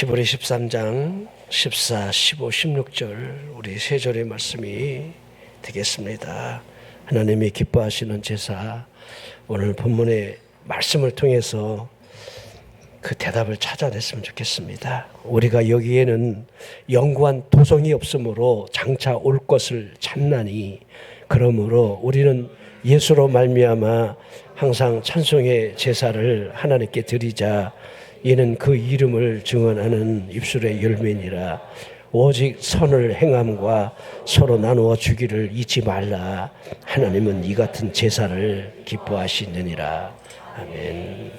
히브리 13장 14, 15, 16절 우리 세 절의 말씀이 되겠습니다. 하나님이 기뻐하시는 제사, 오늘 본문의 말씀을 통해서 그 대답을 찾아냈으면 좋겠습니다. 우리가 여기에는 영구한 도성이 없으므로 장차 올 것을 찾나니, 그러므로 우리는 예수로 말미암아 항상 찬송의 제사를 하나님께 드리자. 이는 그 이름을 증언하는 입술의 열매니라. 오직 선을 행함과 서로 나누어 주기를 잊지 말라. 하나님은 이 같은 제사를 기뻐하시느니라. 아멘.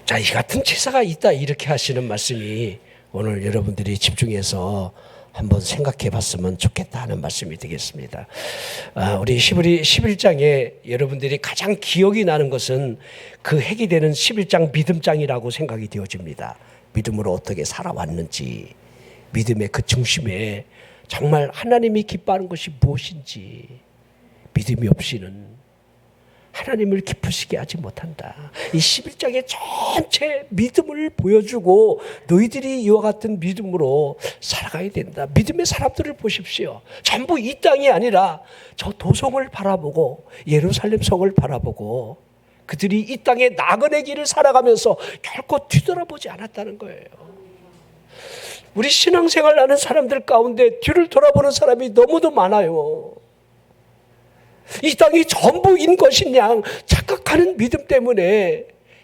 자, 이 같은 제사가 있다, 이렇게 하시는 말씀이 오늘 여러분들이 집중해서 한번 생각해 봤으면 좋겠다 하는 말씀이 되겠습니다. 우리 히브리 11장에 여러분들이 가장 기억이 나는 것은 그 핵이 되는 11장 믿음장이라고 생각이 되어집니다. 믿음으로 어떻게 살아왔는지, 믿음의 그 중심에 정말 하나님이 기뻐하는 것이 무엇인지, 믿음이 없이는 하나님을 기쁘시게 하지 못한다. 이 11장의 전체 믿음을 보여주고 너희들이 이와 같은 믿음으로 살아가야 된다. 믿음의 사람들을 보십시오. 전부 이 땅이 아니라 저 도성을 바라보고 예루살렘 성을 바라보고 그들이 이 땅의 나그네 길을 살아가면서 결코 뒤돌아보지 않았다는 거예요. 우리 신앙생활 하는 사람들 가운데 뒤를 돌아보는 사람이 너무도 많아요. 이 땅이 전부인 것이냐 착각하는 믿음 때문에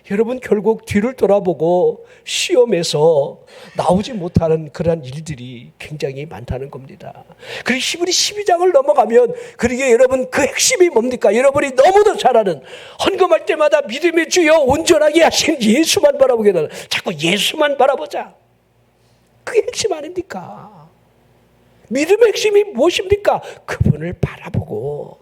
여러분 결국 뒤를 돌아보고 시험에서 나오지 못하는 그런 일들이 굉장히 많다는 겁니다. 그리고 히브리 12장을 넘어가면 그러게 여러분 그 핵심이 뭡니까? 여러분이 너무도 잘 아는, 헌금할 때마다 믿음의 주여 온전하게 하신 예수만 바라보게 되는, 자꾸 예수만 바라보자. 그게 핵심 아닙니까? 믿음의 핵심이 무엇입니까? 그분을 바라보고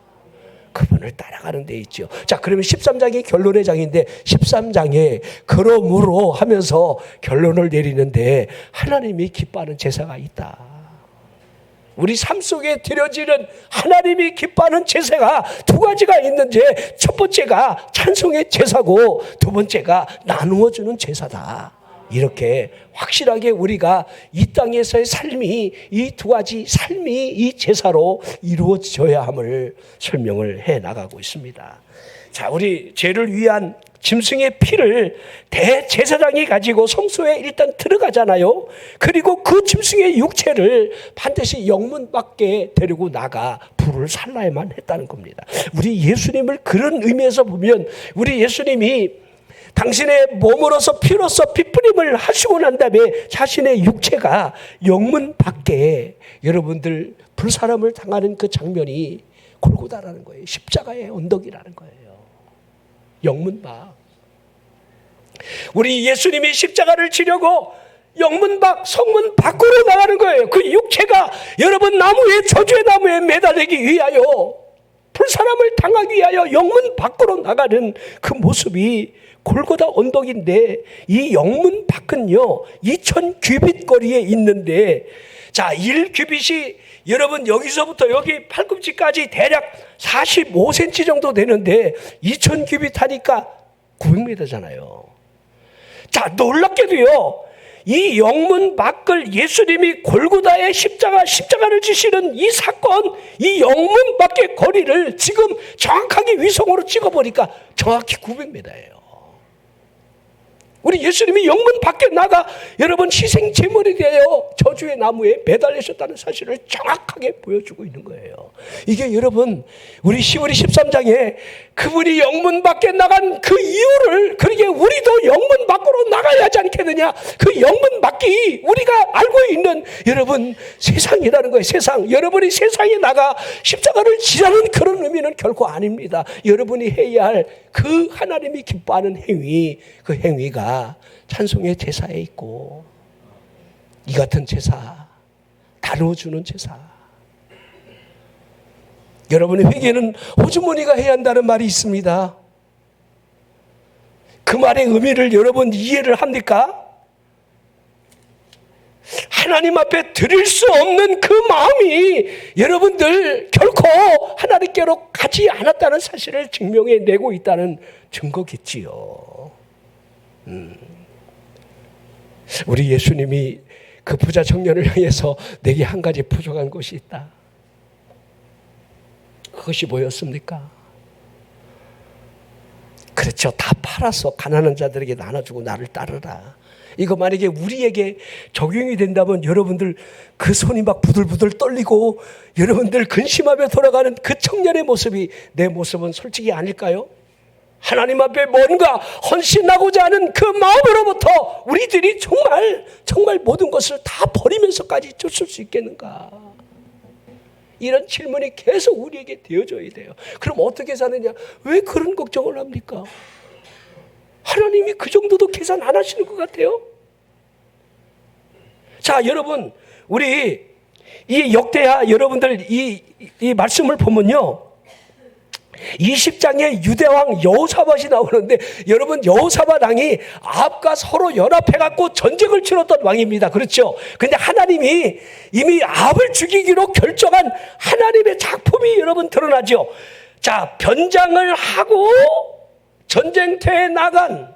그분을 따라가는 데 있죠. 자, 그러면 13장이 결론의 장인데 13장에 그러므로 하면서 결론을 내리는데 하나님이 기뻐하는 제사가 있다. 우리 삶 속에 드려지는 하나님이 기뻐하는 제사가 두 가지가 있는데, 첫 번째가 찬송의 제사고 두 번째가 나누어주는 제사다. 이렇게 확실하게 우리가 이 땅에서의 삶이, 이 두 가지 삶이 이 제사로 이루어져야 함을 설명을 해 나가고 있습니다. 자, 우리 죄를 위한 짐승의 피를 대제사장이 가지고 성소에 일단 들어가잖아요. 그리고 그 짐승의 육체를 반드시 영문 밖에 데리고 나가 불을 살라야만 했다는 겁니다. 우리 예수님을 그런 의미에서 보면, 우리 예수님이 당신의 몸으로서 피로서 피뿌림을 하시고 난 다음에 자신의 육체가 영문 밖에 여러분들 불사람을 당하는 그 장면이 골고다라는 거예요. 십자가의 언덕이라는 거예요. 영문 밖. 우리 예수님이 십자가를 지려고 영문 밖, 성문 밖으로 나가는 거예요. 그 육체가 여러분 나무에, 저주의 나무에 매달리기 위하여, 불사람을 당하기 위하여 영문 밖으로 나가는 그 모습이 골고다 언덕인데, 이 영문 밖은요 2000규빗 거리에 있는데, 자, 1규빗이 여러분 여기서부터 여기 팔꿈치까지 대략 45cm 정도 되는데 2000규빗 하니까 900m잖아요. 자, 놀랍게도요 이 영문 밖을 예수님이 골고다의 십자가를 지시는 이 사건, 이 영문 밖의 거리를 지금 정확하게 위성으로 찍어보니까 정확히 900m예요. 우리 예수님이 영문 밖에 나가 여러분 희생 제물이 되어 저주의 나무에 매달리셨다는 사실을 정확하게 보여주고 있는 거예요. 이게 여러분 우리 히브리 13장에 그분이 영문 밖에 나간 그 이유를, 그러게 우리도 영문 밖으로 나가야 하지 않겠느냐, 그 영문 밖이 우리가 알고 있는 여러분 세상이라는 거예요. 세상. 여러분이 세상에 나가 십자가를 지라는 그런 의미는 결코 아닙니다. 여러분이 해야 할 그 하나님이 기뻐하는 행위, 그 행위가 찬송의 제사에 있고, 이 같은 제사, 나누어주는 제사. 여러분의 회개는 호주머니가 해야 한다는 말이 있습니다. 그 말의 의미를 여러분 이해를 합니까? 하나님 앞에 드릴 수 없는 그 마음이 여러분들 결코 하나님께로 가지 않았다는 사실을 증명해내고 있다는 증거겠지요. 우리 예수님이 그 부자 청년을 향해서 내게 한 가지 부족한 것이 있다. 그것이 뭐였습니까? 그렇죠. 다 팔아서 가난한 자들에게 나눠주고 나를 따르라. 이거 만약에 우리에게 적용이 된다면 여러분들 그 손이 막 부들부들 떨리고 여러분들 근심하며 돌아가는 그 청년의 모습이 내 모습은 솔직히 아닐까요? 하나님 앞에 뭔가 헌신하고자 하는 그 마음으로부터 우리들이 정말 모든 것을 다 버리면서까지 쫓을 수 있겠는가? 이런 질문이 계속 우리에게 되어져야 돼요. 그럼 어떻게 사느냐? 왜 그런 걱정을 합니까? 하나님이 그 정도도 계산 안 하시는 것 같아요. 자, 여러분, 우리 이 역대하 여러분들 이 말씀을 보면요, 20장에 유대왕 여호사밧이 나오는데, 여러분 여호사밧 왕이 아합과 서로 연합해갖고 전쟁을 치렀던 왕입니다. 그렇죠? 근데 하나님이 이미 아합을 죽이기로 결정한 하나님의 작품이 여러분 드러나죠. 자, 변장을 하고 전쟁터에 나간,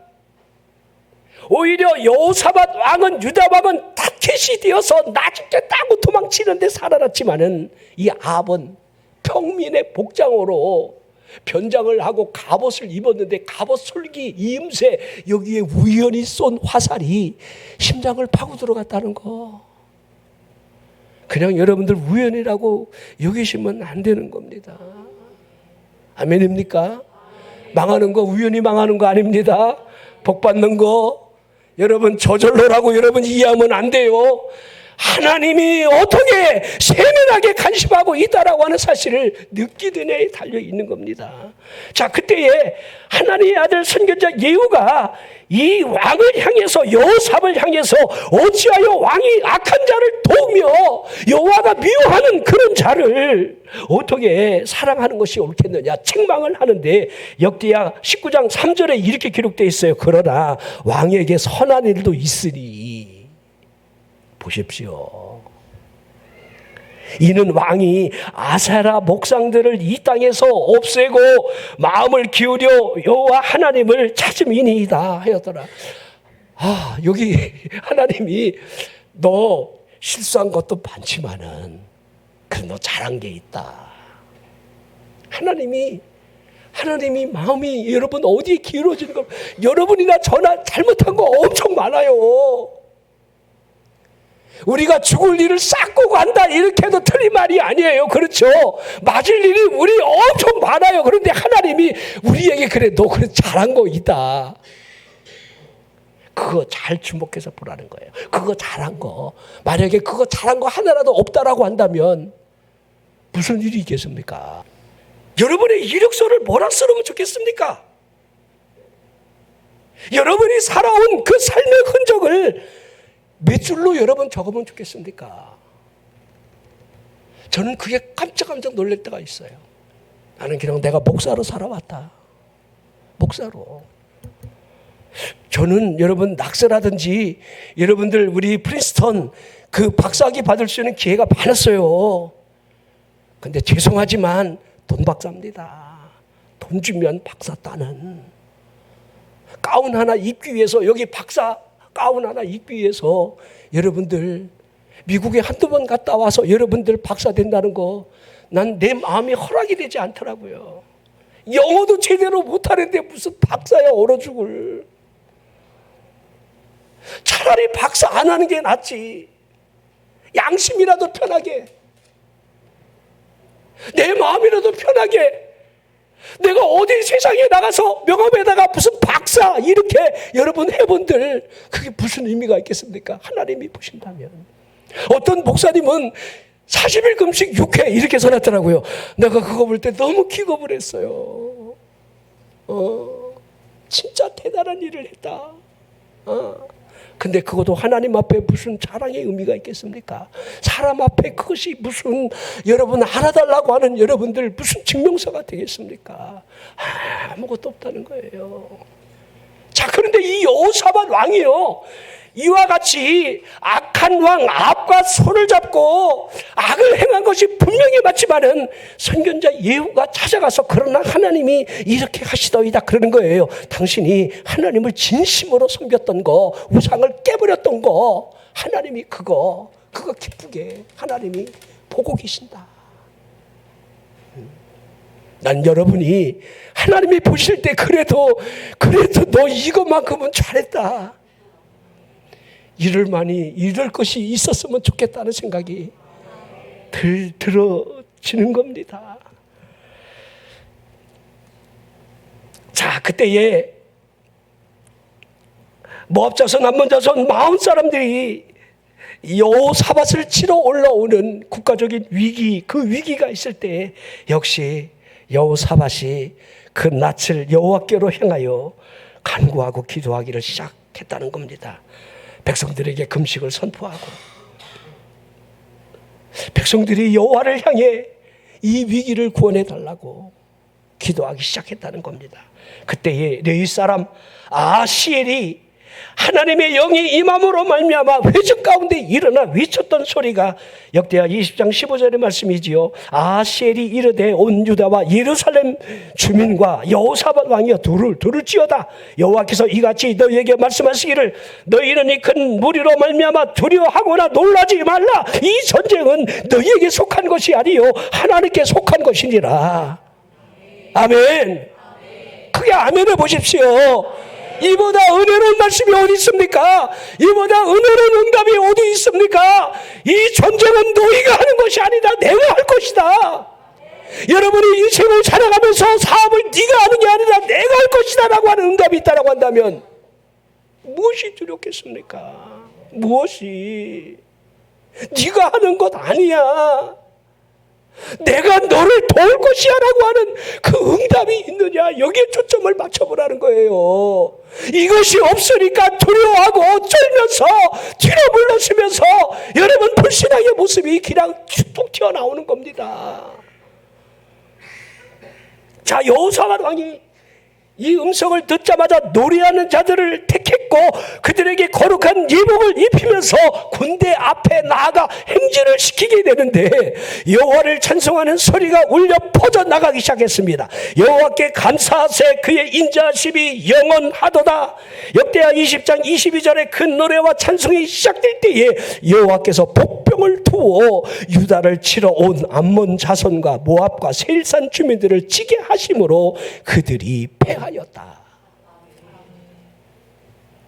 오히려 여호사밧 왕은, 유다 왕은 타켓이 되어서 나 죽겠다고 도망치는데 살아났지만은 이 아합은 평민의 복장으로 변장을 하고 갑옷을 입었는데 갑옷 솔기 이음새 여기에 우연히 쏜 화살이 심장을 파고 들어갔다는 거. 그냥 여러분들 우연이라고 여기시면 안 되는 겁니다. 아멘입니까? 망하는 거 우연히 망하는 거 아닙니다. 복 받는 거 여러분 저절로라고 여러분 이해하면 안 돼요. 하나님이 어떻게 세밀하게 간섭하고 있다라고 하는 사실을 느끼던 애에 달려 있는 겁니다. 자, 그때에 하나님의 아들 선견자 예후가 이 왕을 향해서, 여호사밧을 향해서 어찌하여 왕이 악한 자를 도우며 여호와가 미워하는 그런 자를 어떻게 사랑하는 것이 옳겠느냐 책망을 하는데, 역대하 19장 3절에 이렇게 기록되어 있어요. 그러나 왕에게 선한 일도 있으니 보십시오. 이는 왕이 아세라 목상들을 이 땅에서 없애고 마음을 기울여 여호와 하나님을 찾음이니이다 하였더라. 아, 여기 하나님이 너 실수한 것도 많지만은 그래 너 잘한 게 있다. 하나님이 마음이 여러분 어디에 기울어지는 걸, 여러분이나 저나 잘못한 거 엄청 많아요. 우리가 죽을 일을 쌓고 간다 이렇게 해도 틀린 말이 아니에요. 그렇죠? 맞을 일이 우리 엄청 많아요. 그런데 하나님이 우리에게 그래 너 그래 잘한 거 있다. 그거 잘 주목해서 보라는 거예요. 그거 잘한 거. 만약에 그거 잘한 거 하나라도 없다라고 한다면 무슨 일이 있겠습니까? 여러분의 이력서를 뭐라 쓰면 좋겠습니까? 여러분이 살아온 그 삶의 흔적을 몇 줄로 여러분 적으면 좋겠습니까? 저는 그게 깜짝깜짝 놀랄 때가 있어요. 나는 그냥 내가 목사로 살아왔다. 목사로. 저는 여러분 낙서라든지 여러분들 우리 프린스턴 그 박사학위 받을 수 있는 기회가 많았어요. 근데 죄송하지만 돈 박사입니다. 돈 주면 박사 따는. 가운 하나 입기 위해서, 여기 박사 가운 하나 입기 위해서 여러분들 미국에 한두 번 갔다 와서 여러분들 박사 된다는 거, 난 내 마음이 허락이 되지 않더라고요. 영어도 제대로 못하는데 무슨 박사야, 얼어 죽을. 차라리 박사 안 하는 게 낫지. 양심이라도 편하게, 내 마음이라도 편하게. 내가 어디 세상에 나가서 명함에다가 무슨 박사 이렇게 여러분 해본들 그게 무슨 의미가 있겠습니까? 하나님이 보신다면. 어떤 목사님은 40일 금식 6회 이렇게 써놨더라고요. 내가 그거 볼 때 너무 기겁을 했어요. 진짜 대단한 일을 했다. 근데 그것도 하나님 앞에 무슨 자랑의 의미가 있겠습니까? 사람 앞에 그것이 무슨 여러분 알아달라고 하는 여러분들 무슨 증명서가 되겠습니까? 아무것도 없다는 거예요. 자, 그런데 이 여호사밧 왕이요, 이와 같이 악한 왕 아합과 손을 잡고 악을 행한 것이 분명히 맞지만은 선견자 예후가 찾아가서 그러나 하나님이 이렇게 하시더이다 그러는 거예요. 당신이 하나님을 진심으로 섬겼던 거, 우상을 깨버렸던 거, 하나님이 그거 기쁘게 하나님이 보고 계신다. 난 여러분이 하나님이 보실 때 그래도 너 이것만큼은 잘했다, 이럴 것이 있었으면 좋겠다는 생각이 들어지는 겁니다. 자, 그때에 모압 자손, 암몬 자손 40사람들이 여호사밧을 치러 올라오는 국가적인 위기, 그 위기가 있을 때 역시 여호사밧이 그 낯을 여호와께로 향하여 간구하고 기도하기를 시작했다는 겁니다. 백성들에게 금식을 선포하고 백성들이 여호와를 향해 이 위기를 구원해 달라고 기도하기 시작했다는 겁니다. 그때에 레위 사람 아시엘이 하나님의 영이 임함으로 말미암아 회적 가운데 일어나 외쳤던 소리가 역대하 20장 15절의 말씀이지요. 아시엘이 이르되 온 유다와 예루살렘 주민과 여호사밧 왕이여 둘을 지어다. 여호와께서 이같이 너희에게 말씀하시기를 너희는 이 큰 무리로 말미암아 두려워하거나 놀라지 말라. 이 전쟁은 너희에게 속한 것이 아니요 하나님께 속한 것이니라. 아멘. 크게 아멘을 보십시오. 이보다 은혜로운 말씀이 어디 있습니까? 이보다 은혜로운 응답이 어디 있습니까? 이 전쟁은 너희가 하는 것이 아니다. 내가 할 것이다. 여러분이 인생을 살아가면서 사업을 네가 하는 게 아니라 내가 할 것이다 라고 하는 응답이 있다고 한다면 무엇이 두렵겠습니까? 무엇이? 네가 하는 것 아니야. 내가 너를 도울 것이야 라고 하는 그 응답이 있느냐, 여기에 초점을 맞춰보라는 거예요. 이것이 없으니까 두려워하고 쫄면서 뒤로 물러서면서 여러분 불신앙의 모습이 그냥 툭툭 튀어나오는 겁니다. 자, 여호사밧 왕이 이 음성을 듣자마자 노래하는 자들을 택했고 그들에게 거룩한 예복을 입히면서 군대 앞에 나아가 행진을 시키게 되는데 여호와를 찬송하는 소리가 울려 퍼져나가기 시작했습니다. 여호와께 감사하세 그의 인자하심이 영원하도다. 역대하 20장 22절에 그 노래와 찬송이 시작될 때에 여호와께서 복병을 두어 유다를 치러 온 암몬 자손과 모압과 세일산 주민들을 치게 하심으로 그들이 패하였다.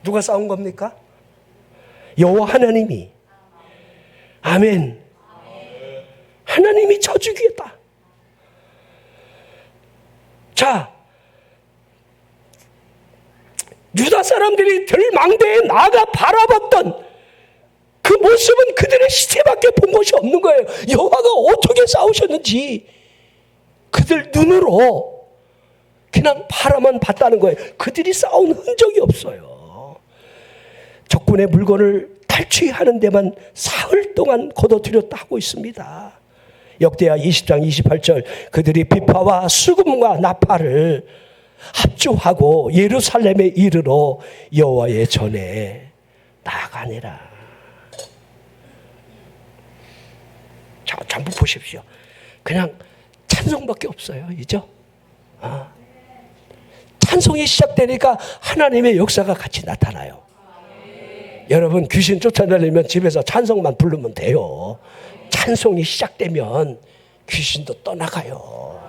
누가 싸운 겁니까? 여호와 하나님이. 아멘. 하나님이 쳐 죽이겠다. 자, 유다 사람들이 들망대에 나가 바라봤던 그 모습은 그들의 시체밖에 본 것이 없는 거예요. 여호와가 어떻게 싸우셨는지 그들 눈으로 그냥 바라만 봤다는 거예요. 그들이 싸운 흔적이 없어요. 적군의 물건을 탈취하는 데만 사흘 동안 거둬들였다 하고 있습니다. 역대하 20장 28절 그들이 비파와 수금과 나팔을 합주하고 예루살렘에 이르러 여호와의 전에 나아가니라. 자, 전부 보십시오. 그냥 찬송밖에 없어요. 이죠? 찬송이 시작되니까 하나님의 역사가 같이 나타나요. 여러분 귀신 쫓아내려면 집에서 찬송만 부르면 돼요. 찬송이 시작되면 귀신도 떠나가요.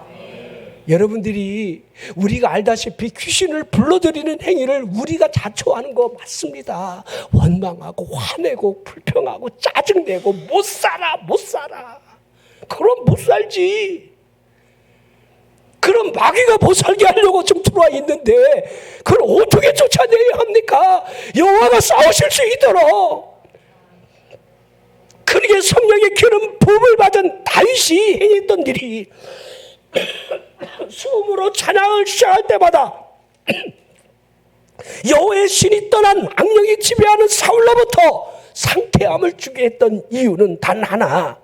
여러분들이 우리가 알다시피 귀신을 불러들이는 행위를 우리가 자초하는 거 맞습니다. 원망하고 화내고 불평하고 짜증내고 못 살아. 그럼 못 살지. 그럼 마귀가 못 살게 하려고 좀 들어와 있는데 그걸 어떻게 쫓아내야 합니까? 여호와가 싸우실 수 있도록. 그러게 성령의 기름 부음을 받은 다윗이 행했던 일이 수음으로 찬양을 시작할 때마다 여호와의 신이 떠난 악령이 지배하는 사울로부터 상쾌함을 주게 했던 이유는 단 하나,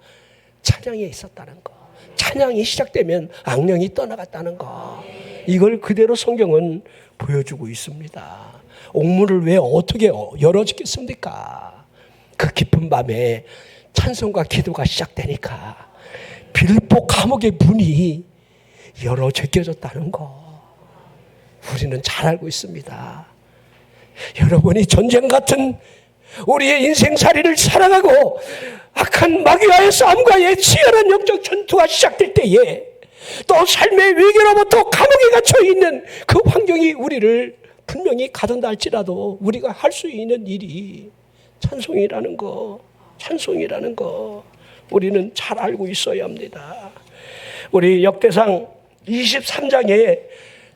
찬양에 있었다는 거. 찬양이 시작되면 악령이 떠나갔다는 거. 이걸 그대로 성경은 보여주고 있습니다. 옥문을 왜 어떻게 열어주겠습니까? 그 깊은 밤에 찬송과 기도가 시작되니까 빌보 감옥의 문이 열어 제껴졌다는 거 우리는 잘 알고 있습니다. 여러분이 전쟁 같은 우리의 인생살이를 살아가고 악한 마귀와의 싸움과의 치열한 영적 전투가 시작될 때에 또 삶의 위기로부터 감옥에 갇혀있는 그 환경이 우리를 분명히 가둔다 할지라도 우리가 할 수 있는 일이 찬송이라는 거 우리는 잘 알고 있어야 합니다. 우리 역대상 23장에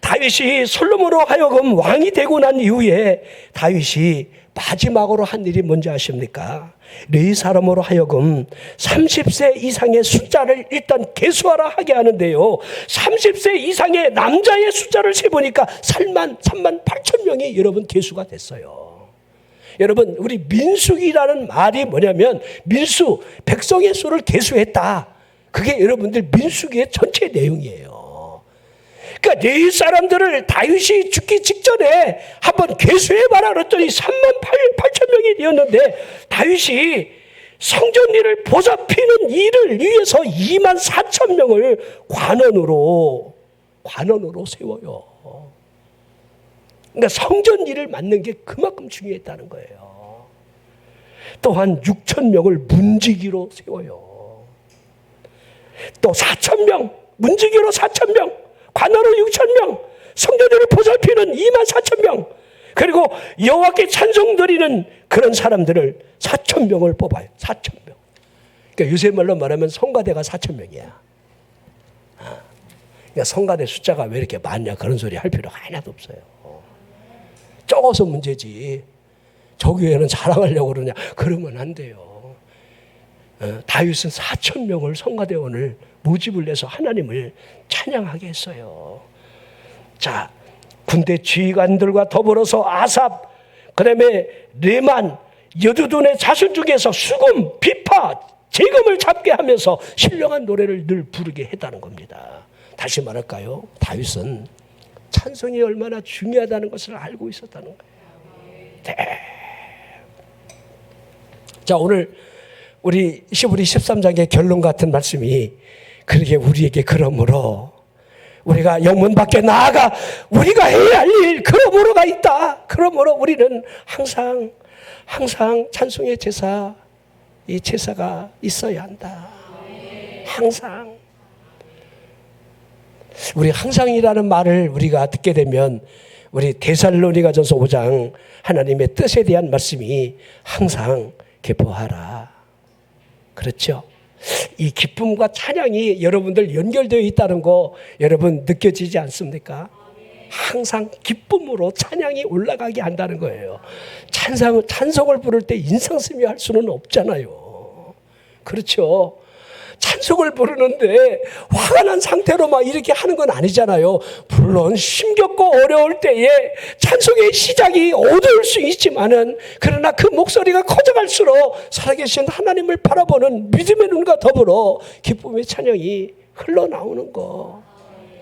다윗이 솔로몬으로 하여금 왕이 되고 난 이후에 다윗이 마지막으로 한 일이 뭔지 아십니까? 레위 사람으로 하여금 30세 이상의 숫자를 일단 계수하라 하게 하는데요. 30세 이상의 남자의 숫자를 세보니까 3만 8천 명이 여러분 계수가 됐어요. 여러분 우리 민수기라는 말이 뭐냐면 민수, 백성의 수를 계수했다. 그게 여러분들 민수기의 전체 내용이에요. 그러니까 레위 사람들을 다윗이 죽기 직전에 한번 계수해봐라 그랬더니 3만 8천 명이 되었는데 다윗이 성전 일을 보살피는 일을 위해서 2만 4천 명을 관원으로 세워요. 그러니까 성전 일을 맡는 게 그만큼 중요했다는 거예요. 또한 6천 명을 문지기로 세워요. 또 4천 명, 문지기로 4천 명, 관원으로 6천 명, 성전을 보살피는 2만 4천 명, 그리고 여호와께 찬송 드리는 그런 사람들을 4천 명을 뽑아요. 4천 명. 그러니까 요새 말로 말하면 성가대가 4천 명이야. 그러니까 성가대 숫자가 왜 이렇게 많냐 그런 소리 할 필요가 하나도 없어요. 적어서 문제지. 저 교회는 자랑하려고 그러냐 그러면 안 돼요. 다윗은 4천 명을 성가대원을 모집을 해서 하나님을 찬양하게 했어요. 자, 군대 지휘관들과 더불어서 아삽, 그 다음에 레만, 여두둔의 자손 중에서 수금, 비파, 재금을 잡게 하면서 신령한 노래를 늘 부르게 했다는 겁니다. 다시 말할까요? 다윗은 찬송이 얼마나 중요하다는 것을 알고 있었다는 거예요. 네. 자, 오늘 우리 시브리 13장의 결론 같은 말씀이 그렇게 우리에게 그러므로 우리가 영문 밖에 나아가 우리가 해야 할 일 그러므로가 있다. 그러므로 우리는 항상 찬송의 제사, 이 제사가 있어야 한다. 항상. 우리 항상이라는 말을 우리가 듣게 되면 우리 데살로니가전서 5장 하나님의 뜻에 대한 말씀이 항상 기뻐하라. 그렇죠? 이 기쁨과 찬양이 여러분들 연결되어 있다는 거 여러분 느껴지지 않습니까? 항상 기쁨으로 찬양이 올라가게 한다는 거예요. 찬송을 부를 때 인상 쓰며 할 수는 없잖아요. 그렇죠? 찬송을 부르는데 화가 난 상태로 막 이렇게 하는 건 아니잖아요. 물론 힘겹고 어려울 때에 찬송의 시작이 어두울 수 있지만은 그러나 그 목소리가 커져갈수록 살아계신 하나님을 바라보는 믿음의 눈과 더불어 기쁨의 찬양이 흘러나오는 거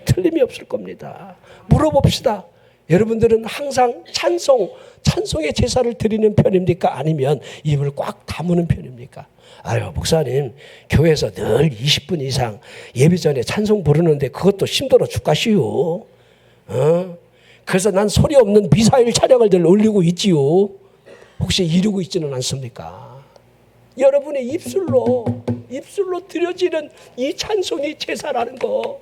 틀림이 없을 겁니다. 물어봅시다. 여러분들은 항상 찬송의 제사를 드리는 편입니까? 아니면 입을 꽉 다무는 편입니까? 아유, 목사님, 교회에서 늘 20분 이상 예배 전에 찬송 부르는데 그것도 힘들어 죽겠시오. 그래서 난 소리 없는 미사일 찬양을 늘 올리고 있지요. 혹시 이루고 있지는 않습니까? 여러분의 입술로 드려지는 이 찬송이 제사라는 거.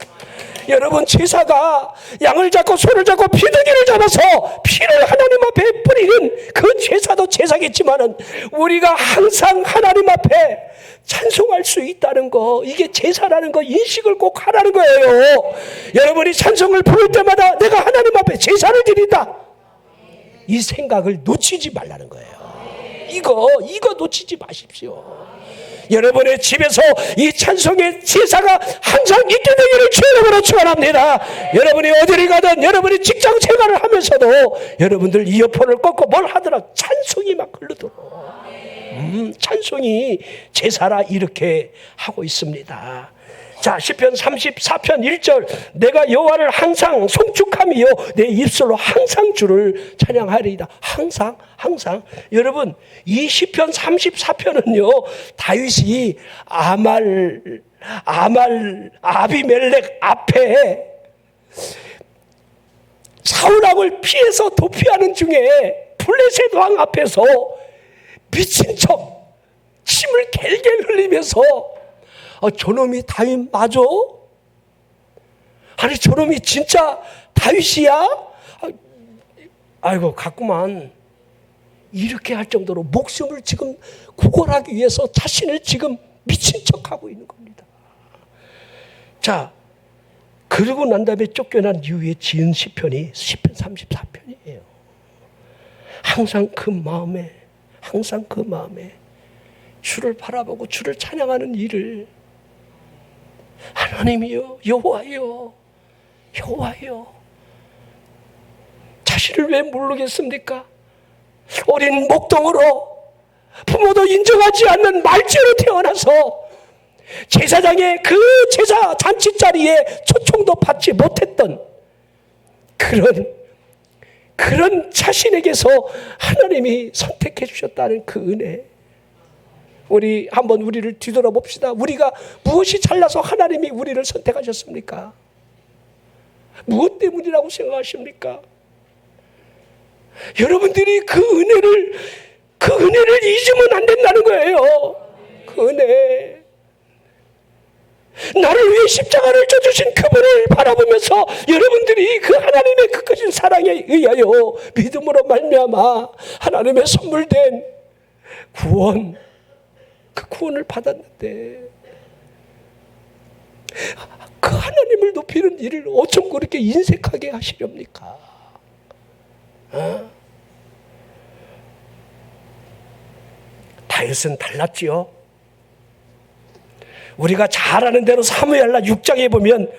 여러분, 제사가 양을 잡고 소를 잡고 피두기를 잡아서 피를 하나님 앞에 뿌리는 그 제사도 제사겠지만은 우리가 항상 하나님 앞에 찬송할 수 있다는 거, 이게 제사라는 거 인식을 꼭 하라는 거예요. 여러분이 찬송을 부를 때마다 내가 하나님 앞에 제사를 드린다, 이 생각을 놓치지 말라는 거예요. 이거 놓치지 마십시오. 여러분의 집에서 이 찬송의 제사가 항상 있게 되기를 주의 이름으로 축원합니다. 여러분이 어디를 가든 여러분이 직장 생활을 하면서도 여러분들 이어폰을 꽂고 뭘 하더라 찬송이 막 흐르도록 찬송이 제사라 이렇게 하고 있습니다. 자, 시편 34편 1절, 내가 여호와를 항상 송축하며 내 입술로 항상 주를 찬양하리이다. 항상. 여러분, 이 시편 34편은요 다윗이 아비멜렉 앞에 사울왕을 피해서 도피하는 중에 블레셋 왕 앞에서 미친 척 침을 갤갤 흘리면서 저놈이 다윗 맞아? 아니 저놈이 진짜 다윗이야? 아이고 갔구만. 이렇게 할 정도로 목숨을 지금 구걸하기 위해서 자신을 지금 미친 척하고 있는 겁니다. 자, 그러고 난 다음에 쫓겨난 이후에 지은 시편이 시편 34편이에요. 항상 그 마음에 주를 바라보고 주를 찬양하는 일을, 하나님이여, 여호와여, 자신을 왜 모르겠습니까? 어린 목동으로 부모도 인정하지 않는 말죄로 태어나서 제사장의 그 제사 잔치 자리에 초청도 받지 못했던 그런 자신에게서 하나님이 선택해 주셨다는 그 은혜. 우리 한번 우리를 뒤돌아봅시다. 우리가 무엇이 잘나서 하나님이 우리를 선택하셨습니까? 무엇 때문이라고 생각하십니까? 여러분들이 그 은혜를 잊으면 안 된다는 거예요. 그 은혜. 나를 위해 십자가를 져주신 그분을 바라보면서 여러분들이 그 하나님의 그 크신 사랑에 의하여 믿음으로 말미암아 하나님의 선물된 구원, 그 구원을 받았는데 그 하나님을 높이는 일을 어쩜 그렇게 인색하게 하시렵니까? 다윗은 달랐지요. 우리가 잘 아는 대로 사무엘하 6장에 보면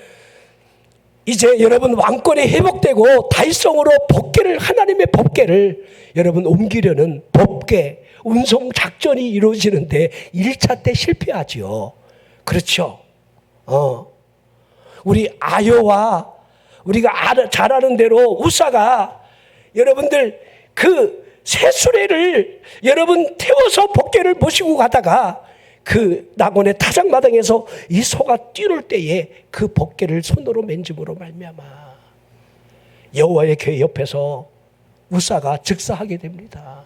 이제 여러분 왕권이 회복되고 다윗성으로 하나님의 법궤를 여러분 옮기려는 법궤 운송 작전이 이루어지는데 1차 때 실패하지요. 그렇죠. 우리 아요와 우리가 잘 아는 대로 우사가 여러분들 그 새수레를 여러분 태워서 법궤를 모시고 가다가 그 낙원의 타작마당에서 이 소가 뛰놀 때에 그 법궤를 손으로 맨줌으로 말미암아 여호와의 궤 옆에서 우사가 즉사하게 됩니다.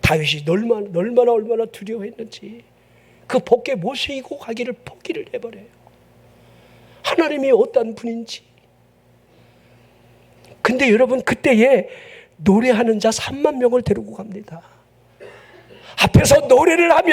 다윗이 얼마나 두려워했는지 그 법궤 모시고 가기를 포기를 해버려요. 하나님이 어떤 분인지. 근데 여러분 그때에 노래하는 자 3만 명을 데리고 갑니다. 앞에서 노래를 하며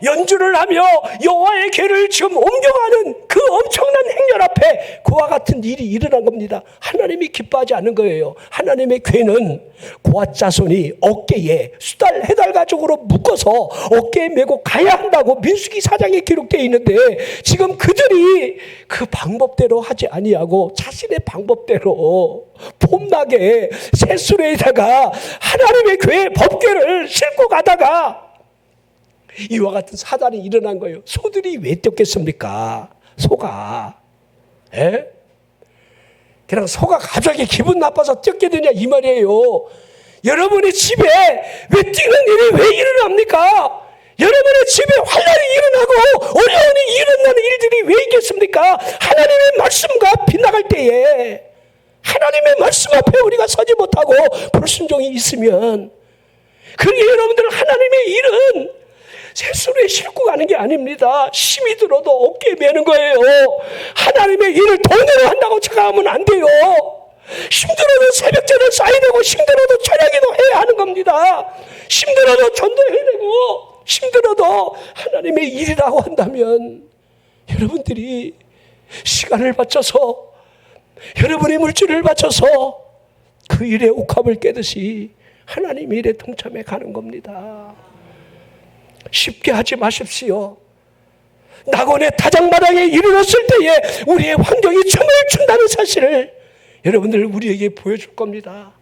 연주를 하며 여호와의 궤를 지금 옮겨가는 그 엄청난 행렬 앞에 그와 같은 일이 일어난 겁니다. 하나님이 기뻐하지 않은 거예요. 하나님의 궤는 고앗 자손이 어깨에 수달 해달 가죽으로 묶어서 어깨에 메고 가야 한다고 민수기 4장에 기록되어 있는데 지금 그들이 그 방법대로 하지 아니하고 자신의 방법대로 폼나게 새수레에다가 하나님의 궤 법궤를 싣고 가다가 이와 같은 사단이 일어난 거예요. 소들이 왜 뛰었겠습니까? 소가. 그냥 소가 갑자기 기분 나빠서 뛰게 되냐 이 말이에요. 여러분의 집에 왜 뛰는 일이 왜 일어납니까? 여러분의 집에 환란이 일어나고 어려움이 일어나는 일들이 왜 있겠습니까? 하나님의 말씀과 빗나갈 때에 하나님의 말씀 앞에 우리가 서지 못하고 불순종이 있으면 그게 여러분들 하나님의 일은 새수레에 싣고 가는 게 아닙니다. 힘이 들어도 어깨에 매는 거예요. 하나님의 일을 돈으로 한다고 생각하면 안 돼요. 힘들어도 새벽제를 쌓아야 되고 힘들어도 찬양기도 해야 하는 겁니다. 힘들어도 전도해야 되고 힘들어도 하나님의 일이라고 한다면 여러분들이 시간을 바쳐서 여러분의 물질을 바쳐서 그 일에 옥합을 깨듯이 하나님 일에 동참해 가는 겁니다. 쉽게 하지 마십시오. 낙원의 타작마당에 이르렀을 때에 우리의 환경이 춤을 춘다는 사실을 여러분들 우리에게 보여줄 겁니다.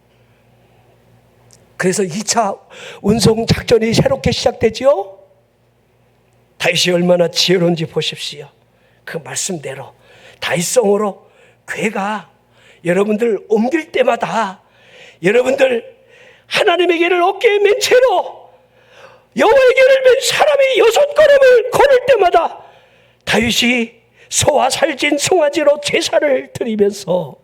그래서 2차 운송 작전이 새롭게 시작되지요. 다윗이 얼마나 지혜로운지 보십시오. 그 말씀대로 다윗성으로 괴가 여러분들 옮길 때마다 여러분들 하나님에게를 어깨에 맨 채로 여호와에게를 맨 사람이 6걸음을 걸을 때마다 다윗이 소와 살진 송아지로 제사를 드리면서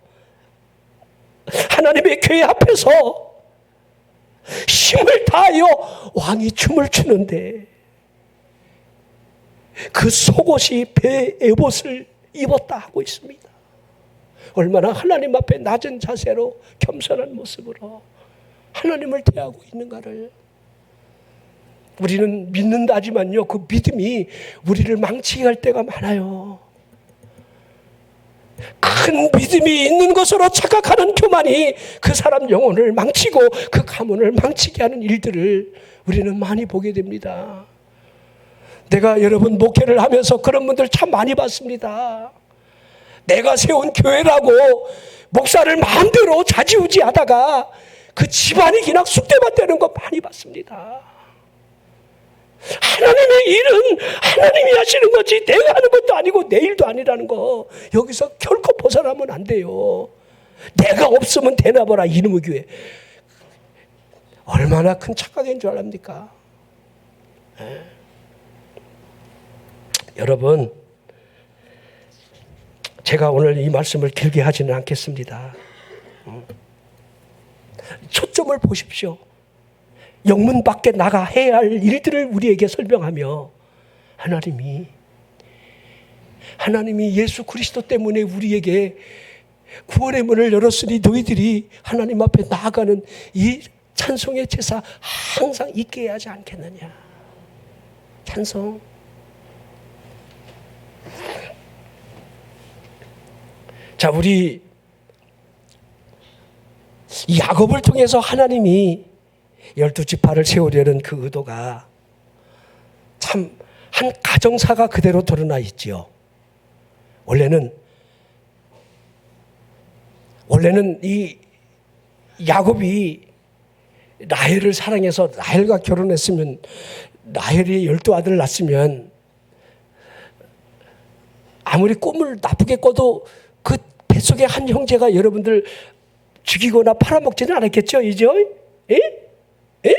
하나님의 궤 앞에서 힘을 다하여 왕이 춤을 추는데 그 속옷이 배 에봇을 입었다 하고 있습니다. 얼마나 하나님 앞에 낮은 자세로 겸손한 모습으로 하나님을 대하고 있는가를 우리는 믿는다지만요, 그 믿음이 우리를 망치게 할 때가 많아요. 큰 믿음이 있는 것으로 착각하는 교만이 그 사람 영혼을 망치고 그 가문을 망치게 하는 일들을 우리는 많이 보게 됩니다. 내가 여러분 목회를 하면서 그런 분들 참 많이 봤습니다. 내가 세운 교회라고 목사를 마음대로 좌지우지하다가 그 집안이 그냥 쑥대밭 되는 거 많이 봤습니다. 하나님의 일은 하나님이 하시는 거지 내가 하는 것도 아니고 내 일도 아니라는 거 여기서 결코 벗어나면 안 돼요. 내가 없으면 되나 보라 이놈의 교회. 얼마나 큰 착각인 줄 압니까? 여러분, 제가 오늘 이 말씀을 길게 하지는 않겠습니다. 초점을 보십시오. 영문 밖에 나가 해야 할 일들을 우리에게 설명하며 하나님이 예수 그리스도 때문에 우리에게 구원의 문을 열었으니 너희들이 하나님 앞에 나아가는 이 찬송의 제사 항상 있게 해야 하지 않겠느냐. 찬송. 자, 우리 야곱을 통해서 하나님이 12지파를 세우려는 그 의도가 참 한 가정사가 그대로 드러나 있지요. 원래는 이 야곱이 라헬을 사랑해서 라헬과 결혼했으면 라헬이 12아들을 낳았으면 아무리 꿈을 나쁘게 꿔도 그 뱃속에 한 형제가 여러분들 죽이거나 팔아먹지는 않았겠죠? 이죠? 예? 예?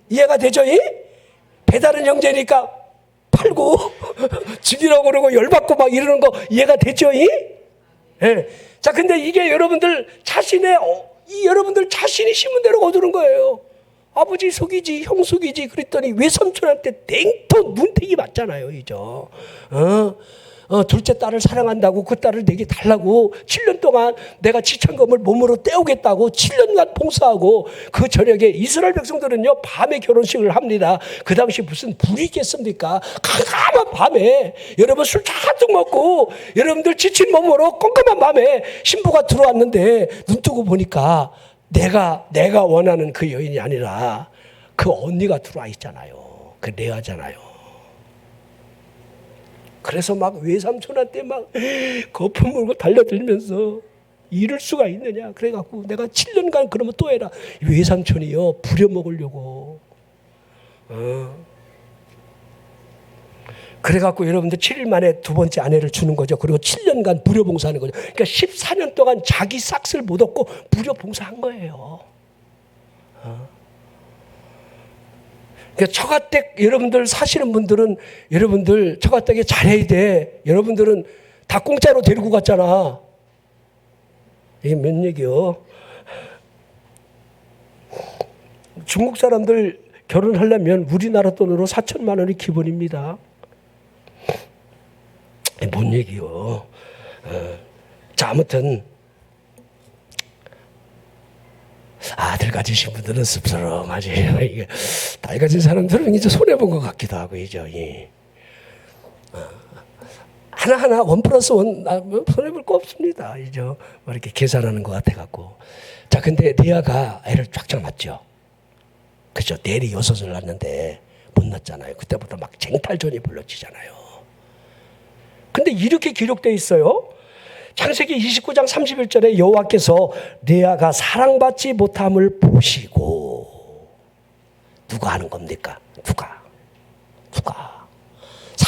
이해가 되죠? 예? 배다른 형제니까 팔고 죽이라고 그러고 열받고 막 이러는 거 이해가 되죠? 예? 예. 자, 근데 이게 여러분들 여러분들 자신이 심은 대로 거두는 거예요. 아버지 속이지, 형 속이지 그랬더니 외삼촌한테 냉터 눈탱이 맞잖아요, 이죠? 둘째 딸을 사랑한다고 그 딸을 내게 달라고 7년 동안 내가 지천금을 몸으로 떼오겠다고 7년간 봉사하고 그 저녁에 이스라엘 백성들은요 밤에 결혼식을 합니다. 그 당시 무슨 불이 있겠습니까? 깜깜한 밤에 여러분 술 잔뜩 먹고 여러분들 지친 몸으로 깜깜한 밤에 신부가 들어왔는데 눈 뜨고 보니까 내가 원하는 그 여인이 아니라 그 언니가 들어와 있잖아요. 그 레아잖아요. 그래서 막 외삼촌한테 막 거품 물고 달려들면서 이럴 수가 있느냐. 그래갖고 내가 7년간 그러면 또 해라. 외삼촌이요 부려먹으려고. 그래갖고 여러분들 7일 만에 두 번째 아내를 주는 거죠. 그리고 7년간 부려봉사하는 거죠. 그러니까 14년 동안 자기 싹을 못 얻고 부려봉사한 거예요. 그러니까 처가댁 여러분들 사시는 분들은 여러분들 처가댁에 잘해야 돼. 여러분들은 다 공짜로 데리고 갔잖아. 이게 몇 얘기요? 중국 사람들 결혼하려면 우리나라 돈으로 4천만 원이 기본입니다. 뭔 얘기요? 자, 아무튼 아들 가지신 분들은 씁쓸하지. 이게 딸 가진 사람들은 이제 손해 본 것 같기도 하고 이죠. 하나하나 1+1 손해 볼 거 없습니다. 이죠. 이렇게 계산하는 것 같아 갖고. 자, 근데 리아가 애를 쫙쫙 낳죠. 그죠? 넬이 6을 낳는데 못 낳잖아요. 그때부터 막 쟁탈전이 벌어지잖아요. 근데 이렇게 기록되어 있어요. 창세기 29장 31절에 여호와께서 레아가 사랑받지 못함을 보시고 누가 하는 겁니까? 누가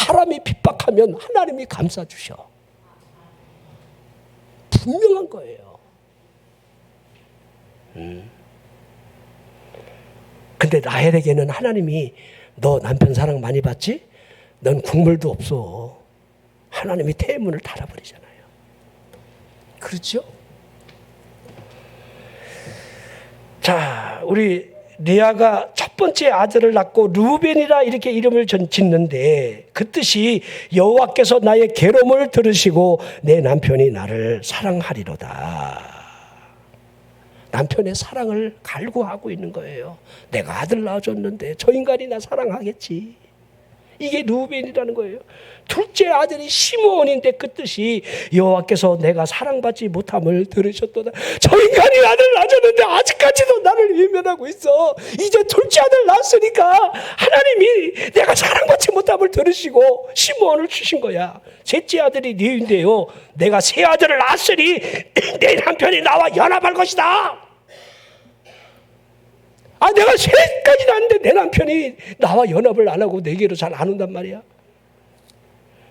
사람이 핍박하면 하나님이 감싸주셔. 분명한 거예요. 근데 라헬에게는 하나님이 너 남편 사랑 많이 받지? 넌 국물도 없어. 하나님이 태문을 닫아버리잖아요. 그렇죠? 자, 우리 레아가 첫 번째 아들을 낳고 루벤이라 이렇게 이름을 짓는데 그 뜻이 여호와께서 나의 괴로움을 들으시고 내 남편이 나를 사랑하리로다. 남편의 사랑을 갈구하고 있는 거예요. 내가 아들 낳아줬는데 저 인간이 나 사랑하겠지. 이게 루벤이라는 거예요. 둘째 아들이 시므온인데 그 뜻이 여호와께서 내가 사랑받지 못함을 들으셨도다. 저 인간이 아들 낳아줬는데 아직까지도 나를 외면하고 있어. 이제 둘째 아들 낳았으니까 하나님이 내가 사랑받지 못함을 들으시고 시므온을 주신 거야. 셋째 아들이 레위인데요, 내가 세 아들을 낳았으니 내 남편이 나와 연합할 것이다. 내가 셋까지 낳았는데 내 남편이 나와 연합을 안 하고 내게로 잘 안 온단 말이야.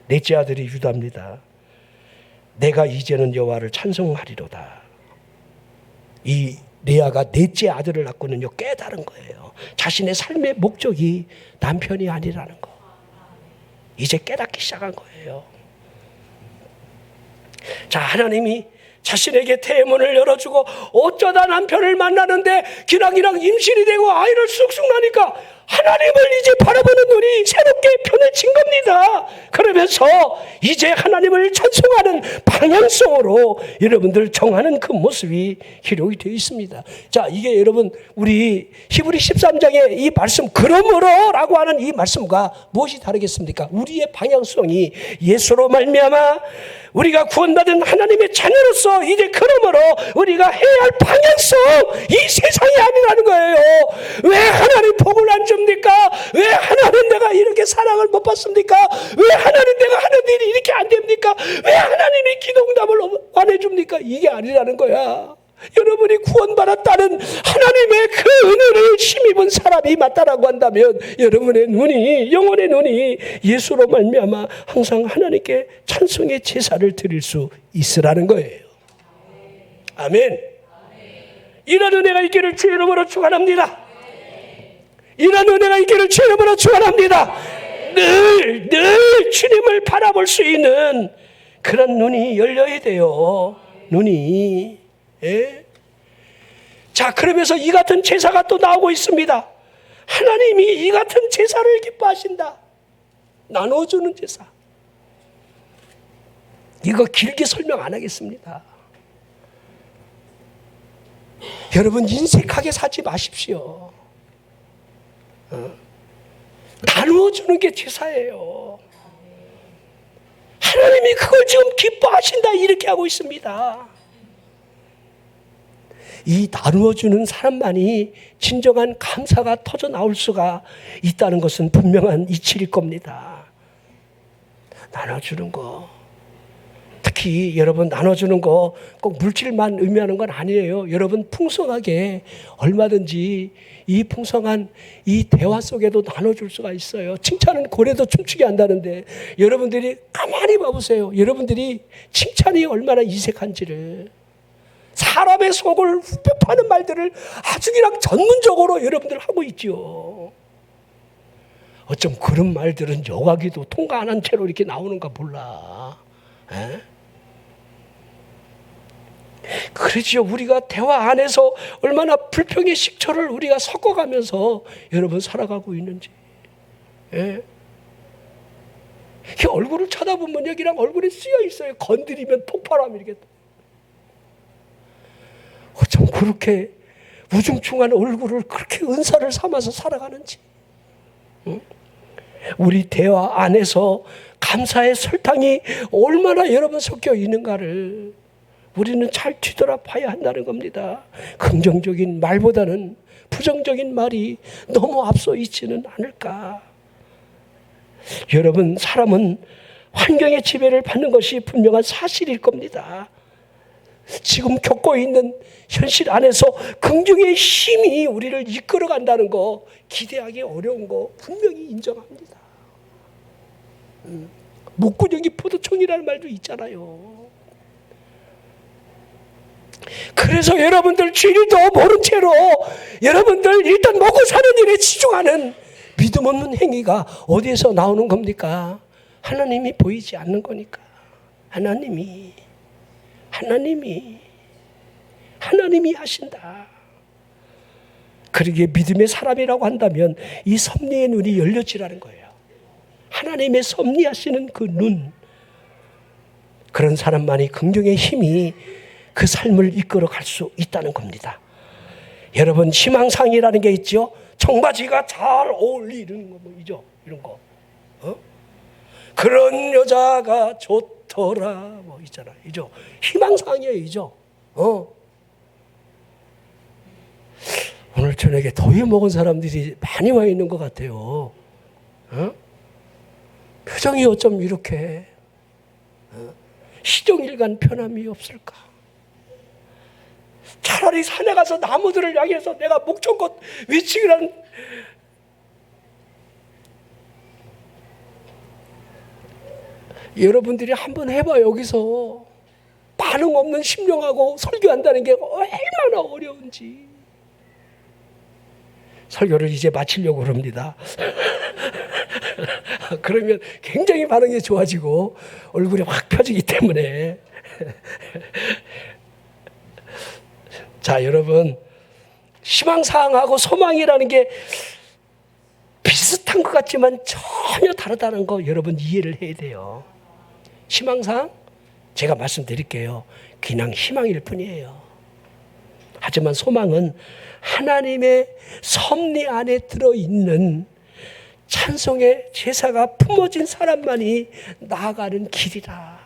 넷째 아들이 유다입니다. 내가 이제는 여호와를 찬송하리로다. 이 레아가 넷째 아들을 낳고는요 깨달은 거예요. 자신의 삶의 목적이 남편이 아니라는 거. 이제 깨닫기 시작한 거예요. 자, 하나님이 자신에게 태문을 열어주고 어쩌다 남편을 만나는데 기랑기랑 임신이 되고 아이를 쑥쑥 나니까 하나님을 이제 바라보는 눈이 새롭게 편해진 겁니다. 그러면서 이제 하나님을 찬송하는 방향성으로 여러분들 정하는 그 모습이 기록이 되어 있습니다. 자, 이게 여러분 우리 히브리 13장의 이 말씀 그러므로 라고 하는 이 말씀과 무엇이 다르겠습니까? 우리의 방향성이 예수로 말미암아 우리가 구원받은 하나님의 자녀로서 이제 그러므로 우리가 해야 할 방향성, 이 세상이 아니라는 거예요. 왜 하나님 복을 안 줍니까? 왜 하나님 내가 이렇게 사랑을 못 받습니까? 왜 하나님 내가 하는 일이 이렇게 안 됩니까? 왜 하나님이 기도응답을 안 해줍니까? 이게 아니라는 거야. 여러분이 구원받았다는 하나님의 그 은혜를 힘입은 사람이 맞다라고 한다면 여러분의 눈이, 영혼의 눈이 예수로 말미암아 항상 하나님께 찬송의 제사를 드릴 수 있으라는 거예요. 아멘. 이런 은혜가 있기를 주의 이름으로 축원합니다. 이런 은혜가 있기를 주의 이름으로 축원합니다. 늘 주님을 바라볼 수 있는 그런 눈이 열려야 돼요. 눈이. 예? 자, 그러면서 이 같은 제사가 또 나오고 있습니다. 하나님이 이 같은 제사를 기뻐하신다. 나눠주는 제사. 이거 길게 설명 안 하겠습니다. 여러분 인색하게 사지 마십시오. 나누어주는 게 제사예요. 하나님이 그걸 지금 기뻐하신다 이렇게 하고 있습니다. 이 나누어주는 사람만이 진정한 감사가 터져 나올 수가 있다는 것은 분명한 이치일 겁니다. 나눠주는 거, 특히 여러분 나눠주는 거 꼭 물질만 의미하는 건 아니에요. 여러분 풍성하게 얼마든지 이 풍성한 이 대화 속에도 나눠줄 수가 있어요. 칭찬은 고래도 춤추게 한다는데 여러분들이 가만히 봐보세요. 여러분들이 칭찬이 얼마나 이색한지를, 사람의 속을 후벼 파는 말들을 아주 그냥 전문적으로 여러분들 하고 있죠. 어쩜 그런 말들은 여과기도 통과 안 한 채로 이렇게 나오는가 몰라. 에? 그렇죠. 우리가 대화 안에서 얼마나 불평의 식초를 우리가 섞어가면서 여러분 살아가고 있는지. 에? 이렇게 얼굴을 쳐다보면 여기랑 얼굴이 쓰여 있어요. 건드리면 폭발하면 이렇게. 어쩜 그렇게 우중충한 얼굴을 그렇게 은사를 삼아서 살아가는지. 응? 우리 대화 안에서 감사의 설탕이 얼마나 여러분 섞여 있는가를 우리는 잘 뒤돌아봐야 한다는 겁니다. 긍정적인 말보다는 부정적인 말이 너무 앞서 있지는 않을까. 여러분, 사람은 환경의 지배를 받는 것이 분명한 사실일 겁니다. 지금 겪고 있는 현실 안에서 긍정의 힘이 우리를 이끌어간다는 거 기대하기 어려운 거 분명히 인정합니다. 목구멍이 포도청이라는 말도 있잖아요. 그래서 여러분들 죄도 모른 채로 여러분들 일단 먹고 사는 일에 치중하는 믿음 없는 행위가 어디에서 나오는 겁니까? 하나님이 보이지 않는 거니까. 하나님이 하신다. 그러기에 믿음의 사람이라고 한다면 이 섭리의 눈이 열려지라는 거예요. 하나님의 섭리하시는 그 눈, 그런 사람만이 긍정의 힘이 그 삶을 이끌어 갈 수 있다는 겁니다. 여러분, 희망상이라는 게 있죠. 청바지가 잘 어울리는 거 뭐이죠, 이런 거. 그런 여자가 좋더라 뭐 있잖아, 이죠. 희망상이에요, 이죠. 오늘 저녁에 더위 먹은 사람들이 많이 와 있는 것 같아요. 표정이 어쩜 이렇게 시종일관 변함이 없을까? 차라리 산에 가서 나무들을 향해서 내가 목청껏 외치기란, 여러분들이 한번 해봐. 여기서 반응 없는 심령하고 설교한다는 게 얼마나 어려운지. 설교를 이제 마치려고 합니다. 그러면 굉장히 반응이 좋아지고 얼굴이 확 펴지기 때문에. 자, 여러분, 희망사항하고 소망이라는 게 비슷한 것 같지만 전혀 다르다는 거 여러분 이해를 해야 돼요. 희망사항? 제가 말씀드릴게요. 그냥 희망일 뿐이에요. 하지만 소망은 하나님의 섭리 안에 들어있는 찬송의 제사가 품어진 사람만이 나아가는 길이라.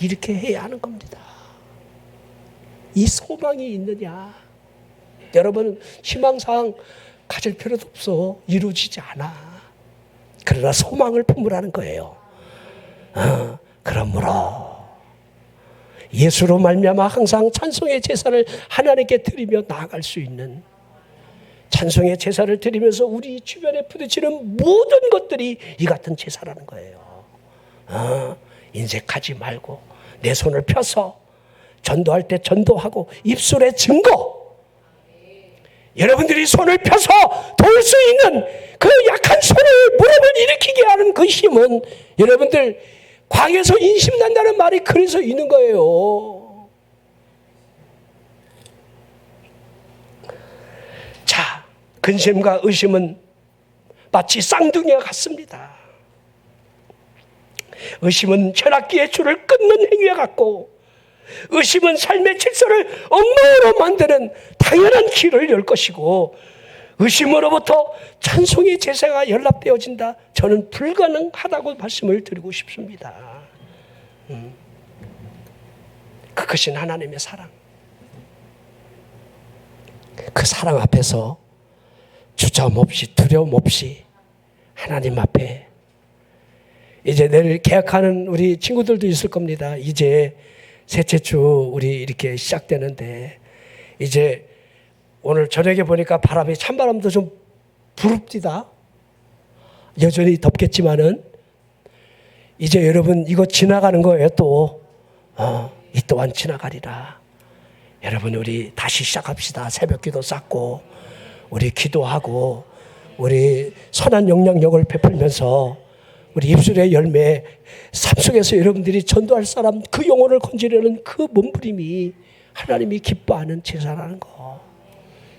이렇게 해야 하는 겁니다. 이 소망이 있느냐? 여러분, 희망사항 가질 필요도 없어. 이루어지지 않아. 그러나 소망을 품으라는 거예요. 그러므로 예수로 말미암아 항상 찬송의 제사를 하나님께 드리며 나아갈 수 있는, 찬송의 제사를 드리면서 우리 주변에 부딪히는 모든 것들이 이 같은 제사라는 거예요. 인색하지 말고 내 손을 펴서 전도할 때 전도하고 입술의 증거, 여러분들이 손을 펴서 도울 수 있는 그 약한 손을 무릎을 일으키게 하는 그 힘은 여러분들 광에서 인심난다는 말이 그래서 있는 거예요. 자, 근심과 의심은 마치 쌍둥이와 같습니다. 의심은 혈압기의 줄을 끊는 행위와 같고, 의심은 삶의 질서를 엉망으로 만드는 당연한 길을 열 것이고, 의심으로부터 찬송의 제사가 연락되어진다. 저는 불가능하다고 말씀을 드리고 싶습니다. 그것이 하나님의 사랑. 그 사랑 앞에서 주저함 없이 두려움 없이 하나님 앞에, 이제 내일 계약하는 우리 친구들도 있을 겁니다. 이제 셋째 주 우리 이렇게 시작되는데, 이제 오늘 저녁에 보니까 바람이, 찬바람도 좀 부릅디다. 여전히 덥겠지만은 이제 여러분 이거 지나가는 거예요. 또 이 또한 지나가리라. 여러분, 우리 다시 시작합시다. 새벽기도 쌓고 우리 기도하고 우리 선한 영향력을 베풀면서 우리 입술의 열매, 삶 속에서 여러분들이 전도할 사람, 그 영혼을 건지려는 그 몸부림이 하나님이 기뻐하는 제사라는 거.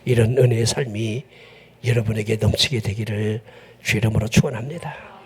이런 은혜의 삶이 여러분에게 넘치게 되기를 주 이름으로 축원합니다.